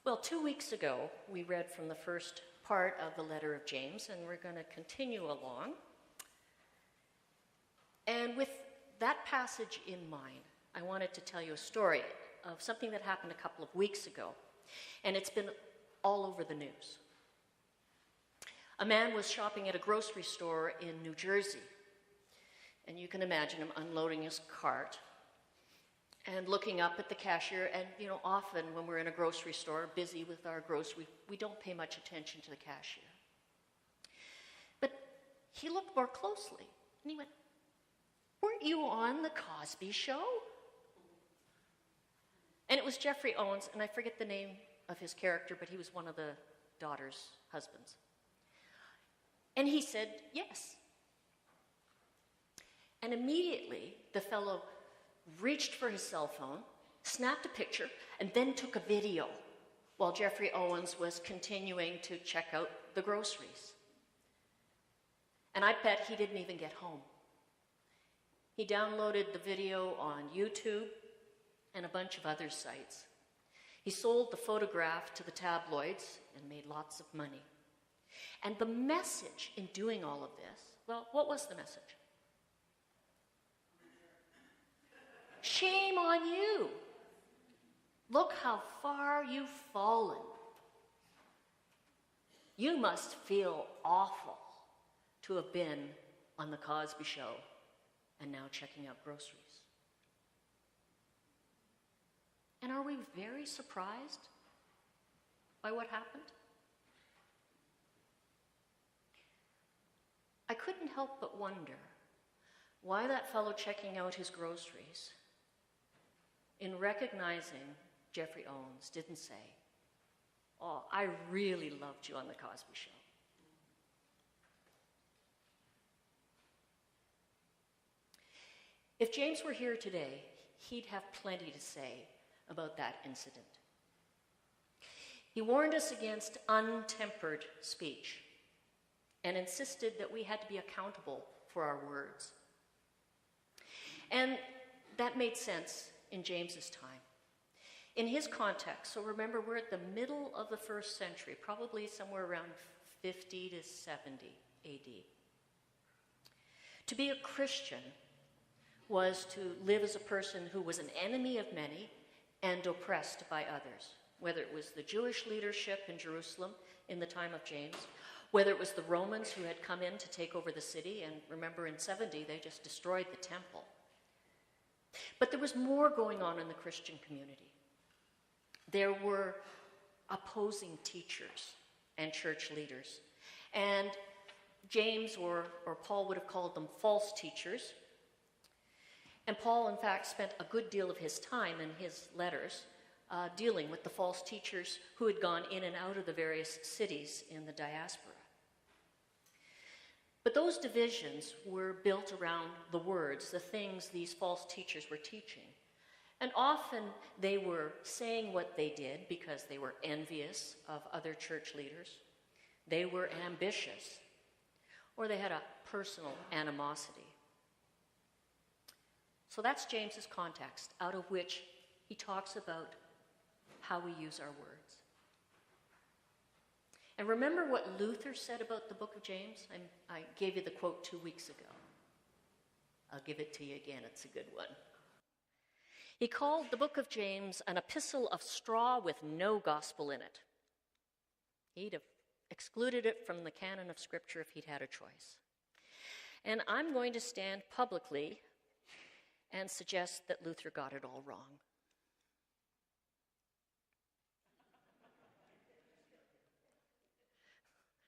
Well, 2 weeks ago, we read from the first part of the letter of James, and we're going to continue along. And with that passage in mind, I wanted to tell you a story of something that happened a couple of weeks ago, and it's been all over the news. A man was shopping at a grocery store in New Jersey, and you can imagine him unloading his cart and looking up at the cashier. And, often when we're in a grocery store, busy with our grocery, we don't pay much attention to the cashier. But he looked more closely, and he went, "Weren't you on the Cosby Show?" And it was Jeffrey Owens, and I forget the name of his character, but he was one of the daughter's husbands. And he said, yes. And immediately, the fellow reached for his cell phone, snapped a picture, and then took a video while Jeffrey Owens was continuing to check out the groceries. And I bet he didn't even get home. He downloaded the video on YouTube and a bunch of other sites. He sold the photograph to the tabloids and made lots of money. And the message in doing all of this, well, what was the message? Shame on you. Look how far you've fallen. You must feel awful to have been on the Cosby Show and now checking out groceries. And are we very surprised by what happened? I couldn't help but wonder why that fellow checking out his groceries, in recognizing Jeffrey Owens, didn't say, "Oh, I really loved you on the Cosby Show." If James were here today, he'd have plenty to say about that incident. He warned us against untempered speech and insisted that we had to be accountable for our words. And that made sense in James's time. In his context, so remember, we're at the middle of the first century, probably somewhere around 50 to 70 AD. To be a Christian was to live as a person who was an enemy of many and oppressed by others, whether it was the Jewish leadership in Jerusalem in the time of James, whether it was the Romans who had come in to take over the city, and remember in 70 they just destroyed the temple. But there was more going on in the Christian community. There were opposing teachers and church leaders, and James or Paul would have called them false teachers. And Paul, in fact, spent a good deal of his time in his letters dealing with the false teachers who had gone in and out of the various cities in the diaspora. But those divisions were built around the words, the things these false teachers were teaching. And often they were saying what they did because they were envious of other church leaders, they were ambitious, or they had a personal animosity. So that's James's context, out of which he talks about how we use our words. And remember what Luther said about the book of James? I gave you the quote 2 weeks ago. I'll give it to you again, it's a good one. He called the book of James an epistle of straw with no gospel in it. He'd have excluded it from the canon of Scripture if he'd had a choice. And I'm going to stand publicly and suggest that Luther got it all wrong.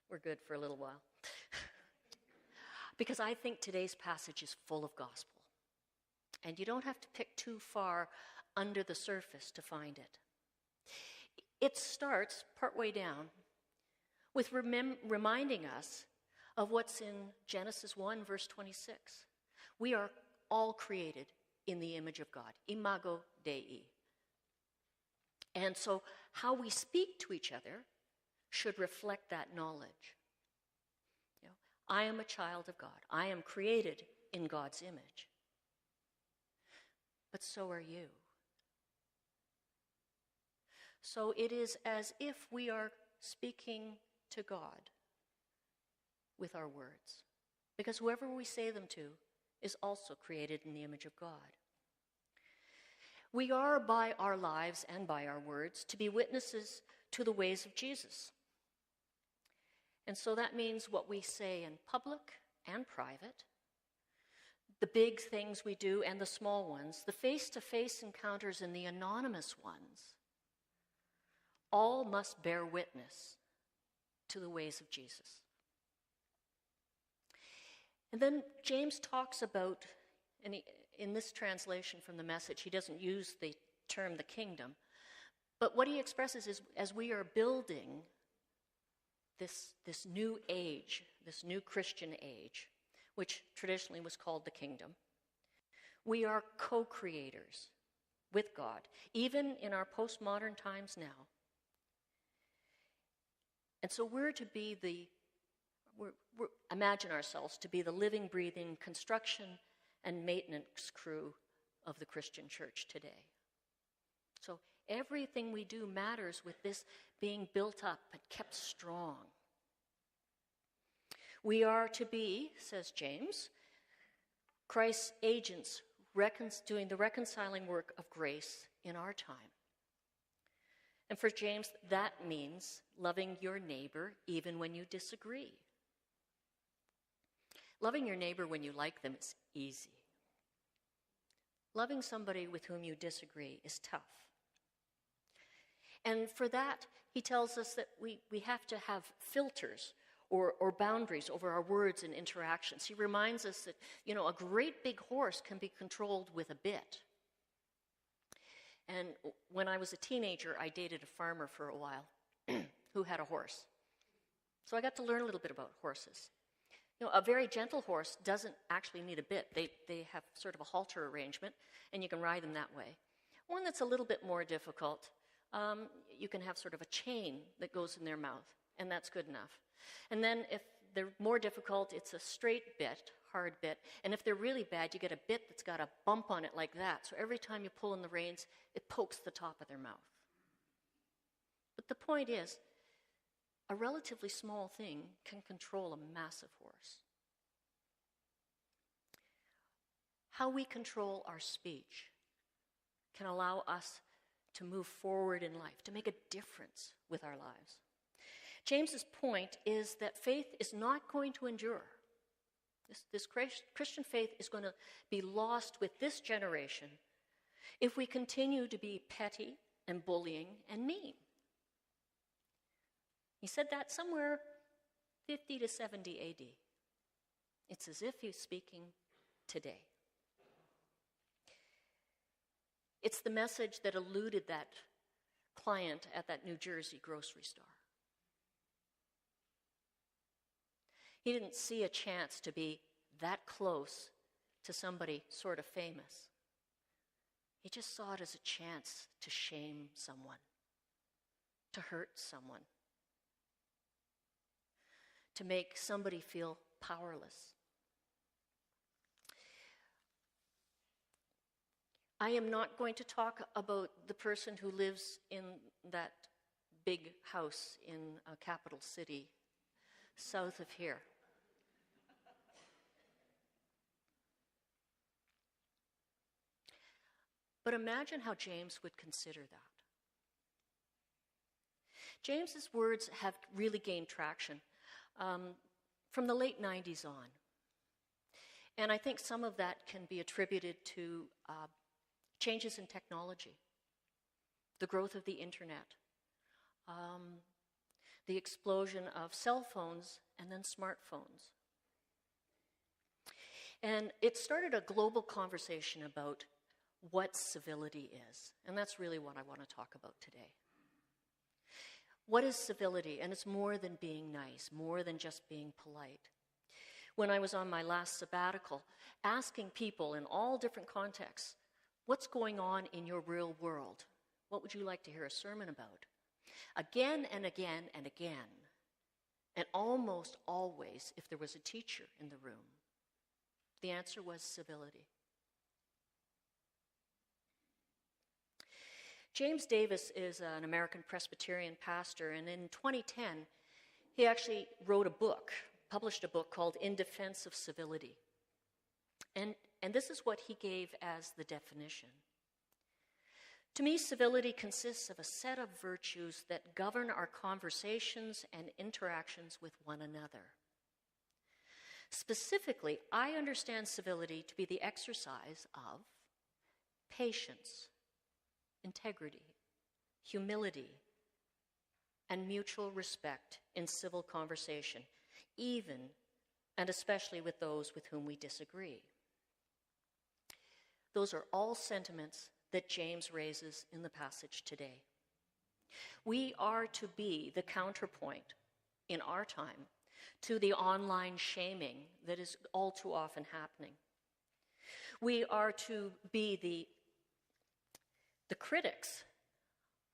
We're good for a little while. Because I think today's passage is full of gospel. And you don't have to pick too far under the surface to find it. It starts partway down with reminding us of what's in Genesis 1, verse 26. We are all created in the image of God, imago Dei. And so how we speak to each other should reflect that knowledge. I am a child of God. I am created in God's image. But so are you. So it is as if we are speaking to God with our words, because whoever we say them to is also created in the image of God. We are, by our lives and by our words, to be witnesses to the ways of Jesus. And so that means what we say in public and private, the big things we do and the small ones, the face-to-face encounters and the anonymous ones, all must bear witness to the ways of Jesus. And then James talks about, and in this translation from the Message, he doesn't use the term the kingdom, but what he expresses is as we are building this new age, this new Christian age, which traditionally was called the kingdom, we are co-creators with God, even in our postmodern times now. And so we're to be imagine ourselves to be the living, breathing construction and maintenance crew of the Christian church today. So everything we do matters with this being built up and kept strong. We are to be, says James, Christ's agents doing the reconciling work of grace in our time. And for James, that means loving your neighbor even when you disagree. Loving your neighbor when you like them is easy. Loving somebody with whom you disagree is tough. And for that, he tells us that we have to have filters or boundaries over our words and interactions. He reminds us that, a great big horse can be controlled with a bit. And when I was a teenager, I dated a farmer for a while who had a horse. So I got to learn a little bit about horses. A very gentle horse doesn't actually need a bit. They have sort of a halter arrangement, and you can ride them that way. One that's a little bit more difficult, you can have sort of a chain that goes in their mouth, and that's good enough. And then if they're more difficult, it's a straight bit, hard bit. And if they're really bad, you get a bit that's got a bump on it like that. So every time you pull in the reins, it pokes the top of their mouth. But the point is, a relatively small thing can control a massive horse. How we control our speech can allow us to move forward in life, to make a difference with our lives. James's point is that faith is not going to endure. This Christian faith is going to be lost with this generation if we continue to be petty and bullying and mean. He said that somewhere 50 to 70 AD. It's as if he's speaking today. It's the message that eluded that client at that New Jersey grocery store. He didn't see a chance to be that close to somebody sort of famous. He just saw it as a chance to shame someone, to hurt someone, to make somebody feel powerless. I am not going to talk about the person who lives in that big house in a capital city south of here. But imagine how James would consider that. James's words have really gained traction from the late 90s on. And I think some of that can be attributed to changes in technology, the growth of the internet, the explosion of cell phones and then smartphones. And it started a global conversation about what civility is. And that's really what I want to talk about today. What is civility? And it's more than being nice, more than just being polite. When I was on my last sabbatical, asking people in all different contexts, what's going on in your real world? What would you like to hear a sermon about? Again and again and again, and almost always, if there was a teacher in the room, the answer was civility. James Davis is an American Presbyterian pastor, and in 2010, he actually published a book called In Defense of Civility. And this is what he gave as the definition. To me, civility consists of a set of virtues that govern our conversations and interactions with one another. Specifically, I understand civility to be the exercise of patience, integrity, humility, and mutual respect in civil conversation, even and especially with those with whom we disagree. Those are all sentiments that James raises in the passage today. We are to be the counterpoint in our time to the online shaming that is all too often happening. We are to be the critics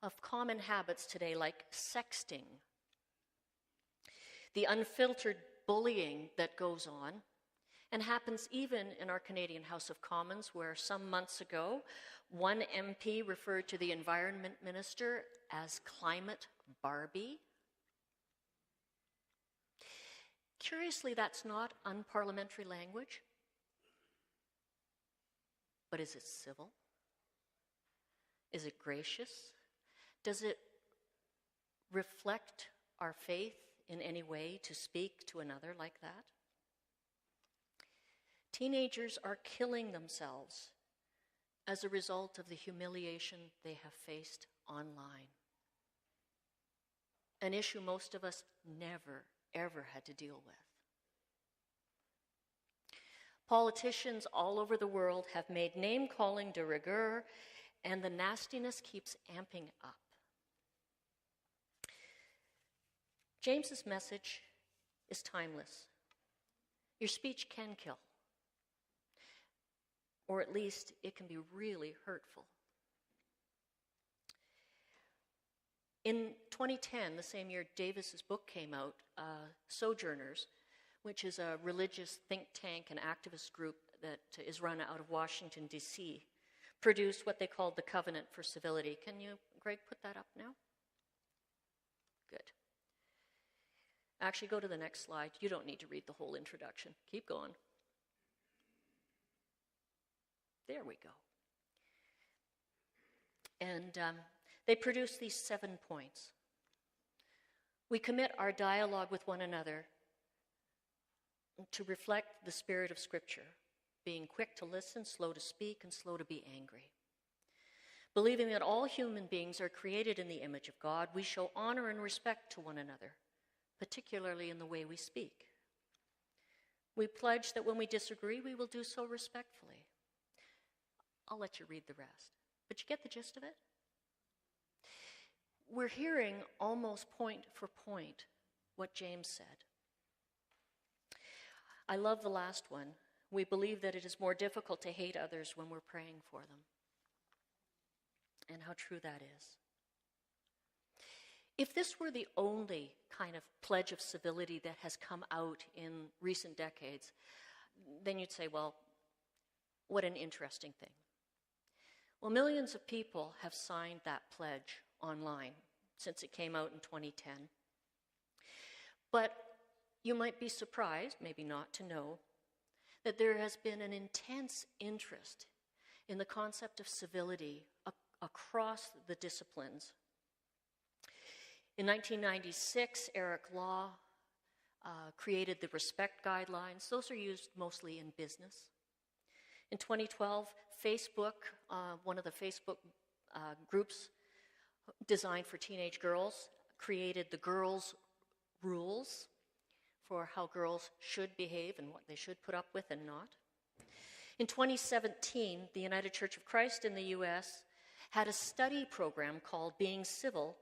of common habits today, like sexting, the unfiltered bullying that goes on and happens even in our Canadian House of Commons, where some months ago, one MP referred to the Environment Minister as Climate Barbie. Curiously, that's not unparliamentary language, but is it civil? Is it gracious? Does it reflect our faith in any way to speak to another like that? Teenagers are killing themselves as a result of the humiliation they have faced online. An issue most of us never, ever had to deal with. Politicians all over the world have made name-calling de rigueur, and the nastiness keeps amping up. James's message is timeless. Your speech can kill, or at least it can be really hurtful. In 2010, the same year Davis's book came out, Sojourners, which is a religious think tank and activist group that is run out of Washington, D.C., produced what they called the Covenant for Civility. Can you, Greg, put that up now? Good. Actually, go to the next slide. You don't need to read the whole introduction. Keep going. There we go. And they produce these 7 points. We commit our dialogue with one another to reflect the spirit of Scripture, being quick to listen, slow to speak, and slow to be angry. Believing that all human beings are created in the image of God, we show honor and respect to one another, particularly in the way we speak. We pledge that when we disagree, we will do so respectfully. I'll let you read the rest. But you get the gist of it? We're hearing almost point for point what James said. I love the last one. We believe that it is more difficult to hate others when we're praying for them. And how true that is. If this were the only kind of pledge of civility that has come out in recent decades, then you'd say, well, what an interesting thing. Well, millions of people have signed that pledge online since it came out in 2010. But you might be surprised, maybe not, to know that there has been an intense interest in the concept of civility across the disciplines. In 1996, Eric Law created the respect guidelines. Those are used mostly in business. In 2012, Facebook, one of the Facebook groups designed for teenage girls, created the girls' rules for how girls should behave and what they should put up with and not. In 2017, the United Church of Christ in the U.S. had a study program called Being a Civil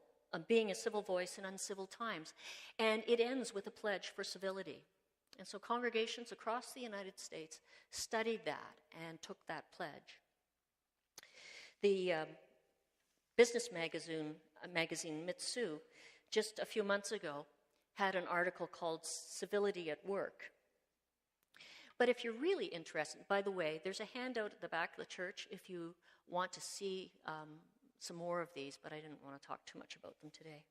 Voice in Uncivil Times, and it ends with a pledge for civility. And so congregations across the United States studied that and took that pledge. The business magazine Mitsu, just a few months ago, had an article called Civility at Work. But if you're really interested, by the way, there's a handout at the back of the church if you want to see some more of these, but I didn't want to talk too much about them today.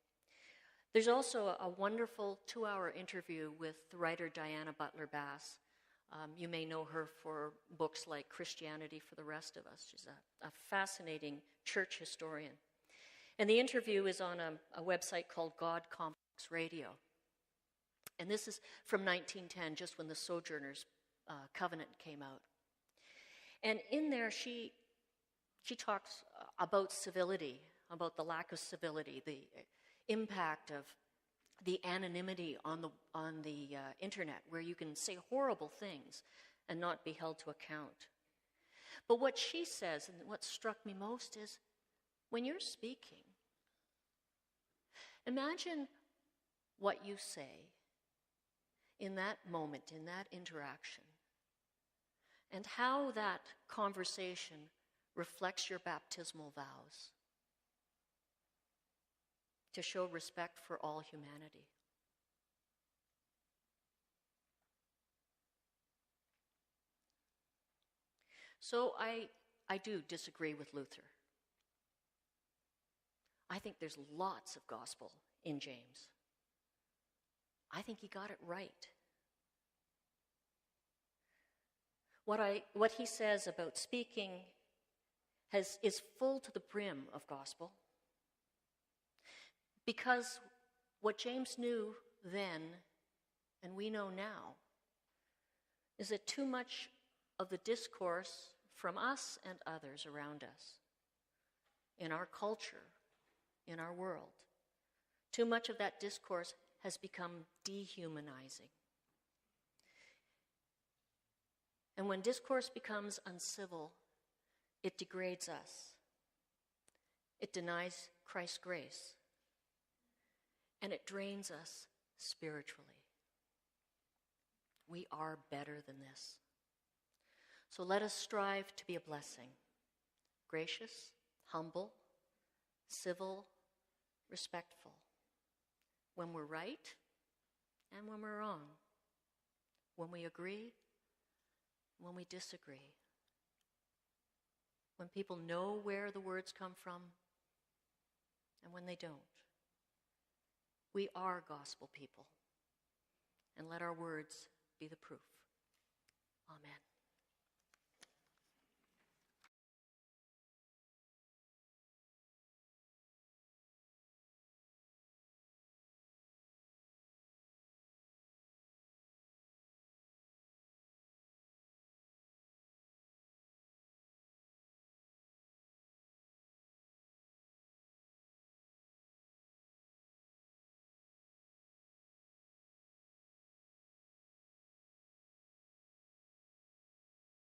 There's also a wonderful 2-hour interview with the writer Diana Butler Bass. You may know her for books like Christianity for the Rest of Us. She's a fascinating church historian. And the interview is on a website called God Complex Radio. And this is from 1910, just when the Sojourners' Covenant came out. And in there, she talks about civility, about the lack of civility, the impact of the anonymity on the internet, where you can say horrible things and not be held to account. But what she says, and what struck me most, is when you're speaking, imagine what you say in that moment, in that interaction, and how that conversation reflects your baptismal vows to show respect for all humanity. So I do disagree with Luther. I think there's lots of gospel in James. I think he got it right. What he says about speaking is full to the brim of gospel, because what James knew then, and we know now, is that too much of the discourse from us and others around us, in our culture, in our world, too much of that discourse has become dehumanizing. And when discourse becomes uncivil, it degrades us. It denies Christ's grace. And it drains us spiritually. We are better than this. So let us strive to be a blessing. Gracious, humble, civil, respectful. When we're right and when we're wrong. When we agree, when we disagree. When people know where the words come from and when they don't. We are gospel people, and let our words be the proof. Amen.